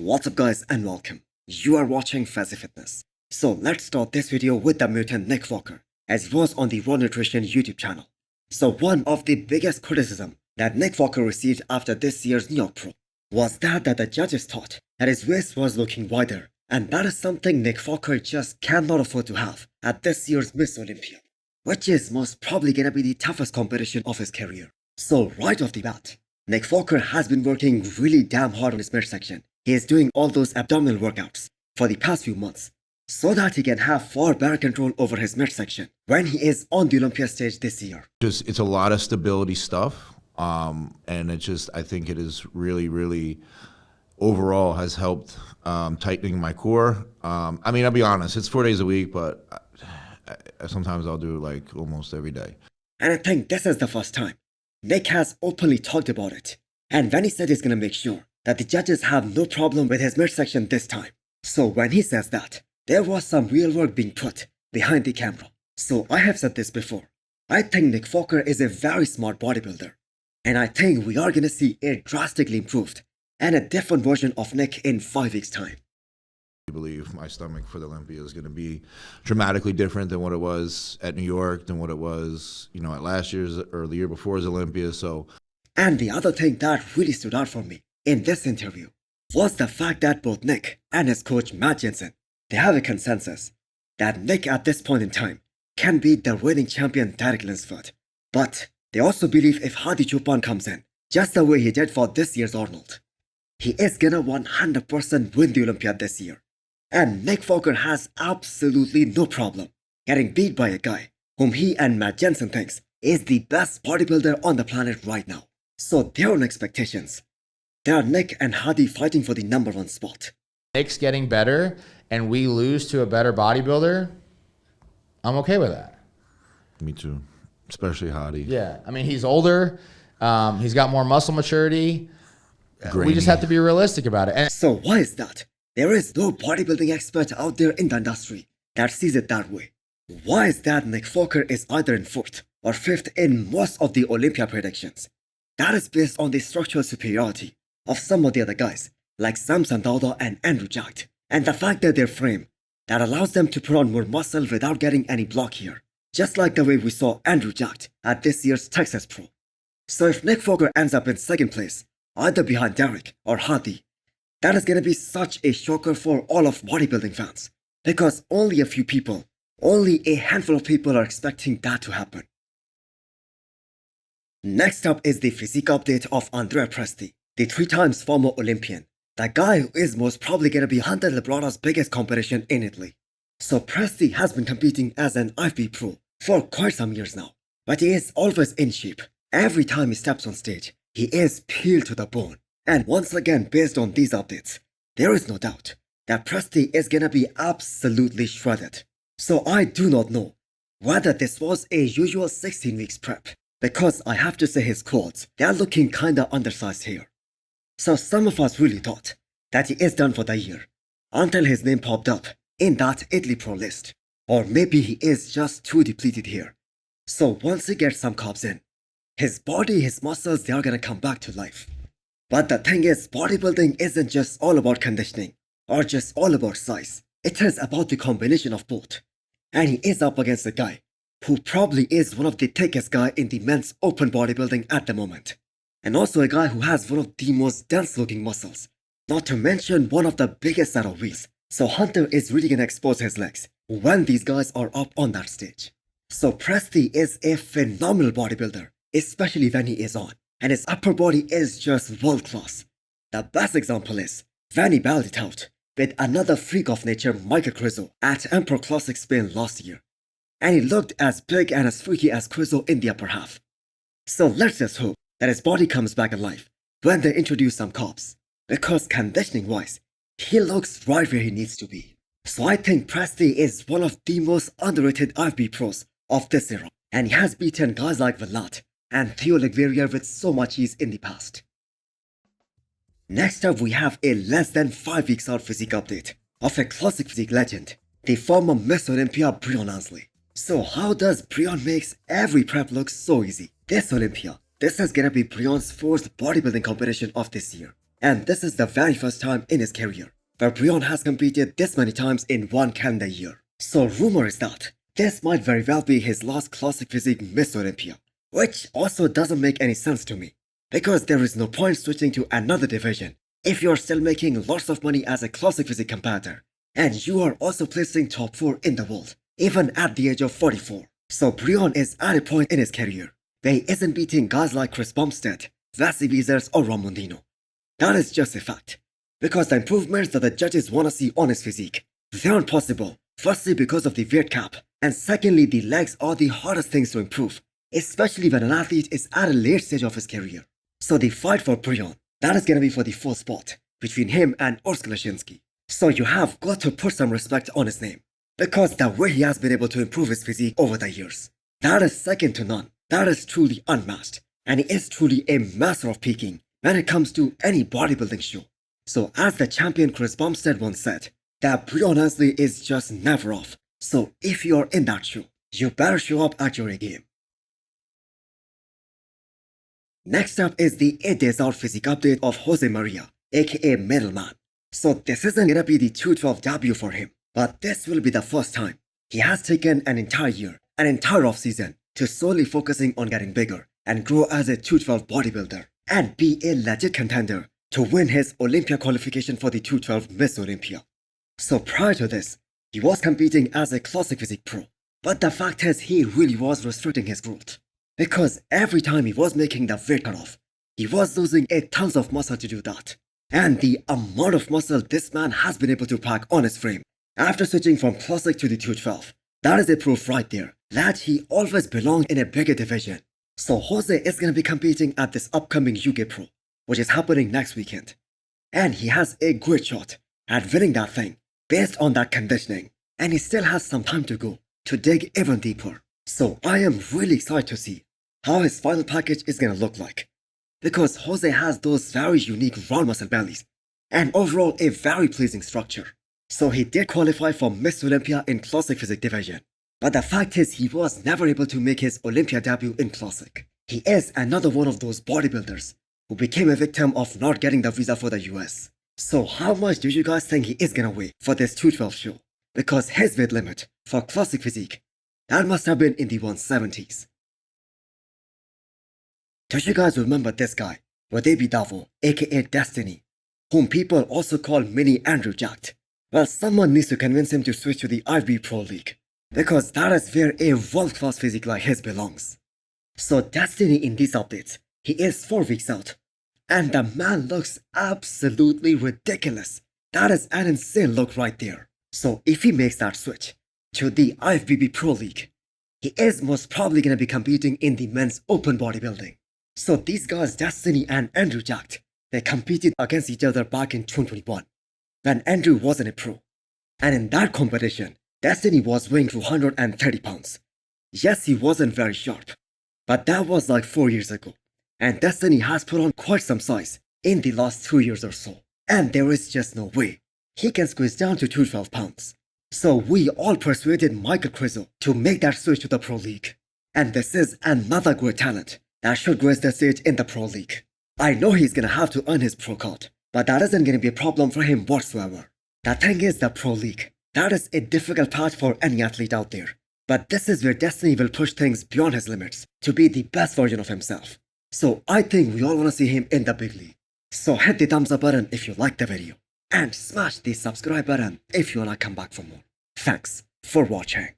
What's up guys and welcome. You are watching Fazi Fitness. So let's start this video with the mutant Nick Walker, as he was on the Raw Nutrition YouTube channel. So one of the biggest criticism that Nick Walker received after this year's New York Pro was that the judges thought that his waist was looking wider, and that is something Nick Walker just cannot afford to have at this year's Miss Olympia, which is most probably gonna be the toughest competition of his career. So right off the bat, Nick Walker has been working really damn hard on his midsection. He is doing all those abdominal workouts for the past few months so that he can have far better control over his midsection when he is on the Olympia stage this year. It's a lot of stability stuff, and I think it is really overall has helped tightening my core. I mean, I'll be honest, it's 4 days a week, but sometimes I'll do like almost every day. And I think this is the first time Nick has openly talked about it, and when he said he's gonna make sure that the judges have no problem with his midsection this time. So when he says that, there was some real work being put behind the camera. So I have said this before, I think Nick Walker is a very smart bodybuilder, and I think we are gonna see a drastically improved and a different version of Nick in 5 weeks time. I believe my stomach for the Olympia is going to be dramatically different than what it was at New York, than what it was, at last year's or the year before's Olympia. And the other thing that really stood out for me in this interview was the fact that both Nick and his coach Matt Jensen, they have a consensus that Nick at this point in time can beat the reigning champion Derek Linsford. But they also believe if Hadi comes in, just the way he did for this year's Arnold, he is gonna 100% win the Olympia this year. And Nick Walker has absolutely no problem getting beat by a guy whom he and Matt Jensen thinks is the best bodybuilder on the planet right now. So their own expectations, they are Nick and Hadi fighting for the #1 spot. Nick's getting better and we lose to a better bodybuilder, I'm okay with that. Me too, especially Hadi. Yeah, I mean, he's older, he's got more muscle maturity. Grainy. We just have to be realistic about it. And so why is that? There is no bodybuilding expert out there in the industry that sees it that way. Why is that Nick Walker is either in 4th or 5th in most of the Olympia predictions? That is based on the structural superiority of some of the other guys like Sam Sandauda and Andrew Jacked, and the fact that their frame that allows them to put on more muscle without getting any block here, just like the way we saw Andrew Jacked at this year's Texas Pro. So if Nick Walker ends up in 2nd place, either behind Derek or Hadi, that is gonna be such a shocker for all of bodybuilding fans, because only a few people, only a handful of people are expecting that to happen. Next up is the physique update of Andrea Presti, the 3 times former Olympian, the guy who is most probably gonna be Hunter Lebrada's biggest competition in Italy. So Presti has been competing as an IFB pro for quite some years now, but he is always in shape. Every time he steps on stage, he is peeled to the bone. And once again, based on these updates, there is no doubt that Presti is gonna be absolutely shredded. So I do not know whether this was a usual 16 weeks prep, because I have to say his quads, they are looking kinda undersized here. So some of us really thought that he is done for the year, until his name popped up in that Italy Pro list. Or maybe he is just too depleted here. So once he gets some carbs in, his body, his muscles, they are gonna come back to life. But the thing is, bodybuilding isn't just all about conditioning or just all about size. It is about the combination of both. And he is up against a guy who probably is one of the thickest guy in the men's open bodybuilding at the moment. And also a guy who has one of the most dense looking muscles, not to mention one of the biggest set of wheels. So Hunter is really gonna expose his legs when these guys are up on that stage. So Presti is a phenomenal bodybuilder, especially when he is on. And his upper body is just world class. The best example is when he battled it out with another freak of nature, Michael Crizo, at Emperor Classic Spain last year. And he looked as big and as freaky as Crizo in the upper half. So let's just hope that his body comes back alive when they introduce some carbs, because conditioning wise, he looks right where he needs to be. So I think Presti is one of the most underrated IFB pros of this era, and he has beaten guys like Velat and Theo Legveria with so much ease in the past. Next up, we have a less than 5 weeks out physique update of a classic physique legend, the former Miss Olympia Breon Allen. So how does Breon makes every prep look so easy? This Olympia, this is gonna be Breon's 4th bodybuilding competition of this year. And this is the very first time in his career where Breon has competed this many times in one calendar year. So rumor is that this might very well be his last classic physique Miss Olympia, which also doesn't make any sense to me, because there is no point switching to another division if you're still making lots of money as a classic physique competitor, and you are also placing top 4 in the world, even at the age of 44. So Breon is at a point in his career where he isn't beating guys like Chris Bumstead, Vasily Vizers or Ramondino. That is just a fact, because the improvements that the judges want to see on his physique, they aren't possible, firstly because of the weight cap, and secondly the legs are the hardest things to improve, especially when an athlete is at a late stage of his career. So the fight for Breon, that is gonna be for the 4th spot between him and Orsk Lashinsky. So you have got to put some respect on his name, because the way he has been able to improve his physique over the years, that is second to none. That is truly unmatched, and he is truly a master of peaking when it comes to any bodybuilding show. So as the champion Chris Bumstead once said, that Breon honestly is just never off. So if you're in that show, you better show up at your A game. Next up is the 8 days out physique update of Jose Maria, aka Madelman. So this isn't gonna be the 212 debut for him, but this will be the first time. He has taken an entire year, an entire off season, to solely focusing on getting bigger and grow as a 212 bodybuilder and be a legit contender to win his Olympia qualification for the 212 Miss Olympia. So prior to this, he was competing as a classic physique pro, but the fact is he really was restricting his growth, because every time he was making the weight cutoff, he was losing a tons of muscle to do that. And the amount of muscle this man has been able to pack on his frame after switching from classic to the 212, that is a proof right there that he always belonged in a bigger division. So Jose is going to be competing at this upcoming UK Pro, which is happening next weekend. And he has a great shot at winning that thing based on that conditioning, and he still has some time to go to dig even deeper. So I am really excited to see how his final package is going to look like, because Jose has those very unique round muscle bellies and overall a very pleasing structure. So he did qualify for Miss Olympia in Classic Physique division, but the fact is he was never able to make his Olympia debut in Classic. He is another one of those bodybuilders who became a victim of not getting the visa for the US. So how much do you guys think he is gonna weigh for this 212 show? Because his weight limit for Classic Physique, that must have been in the 170s. Do you guys remember this guy, Wadebi Davo, aka Destiny, whom people also call Mini Andrew Jacked? Well, someone needs to convince him to switch to the IFBB Pro League, because that is where a world-class physique like his belongs. So Destiny in these updates, he is 4 weeks out, and the man looks absolutely ridiculous. That is an insane look right there. So if he makes that switch to the IFBB Pro League, he is most probably going to be competing in the men's open bodybuilding. So these guys, Destiny and Andrew Jacked, they competed against each other back in 2021, when Andrew wasn't a pro. And in that competition, Destiny was weighing 230 pounds. Yes, he wasn't very sharp, but that was like 4 years ago. And Destiny has put on quite some size in the last 2 years or so. And there is just no way he can squeeze down to 212 pounds. So we all persuaded Michael Crizo to make that switch to the Pro League. And this is another great talent that should grace the stage in the Pro League. I know he's gonna have to earn his pro card, but that isn't gonna be a problem for him whatsoever. The thing is, the Pro League, that is a difficult path for any athlete out there. But this is where Destiny will push things beyond his limits to be the best version of himself. So I think we all wanna see him in the big league. So hit the thumbs up button if you liked the video, and smash the subscribe button if you wanna come back for more. Thanks for watching.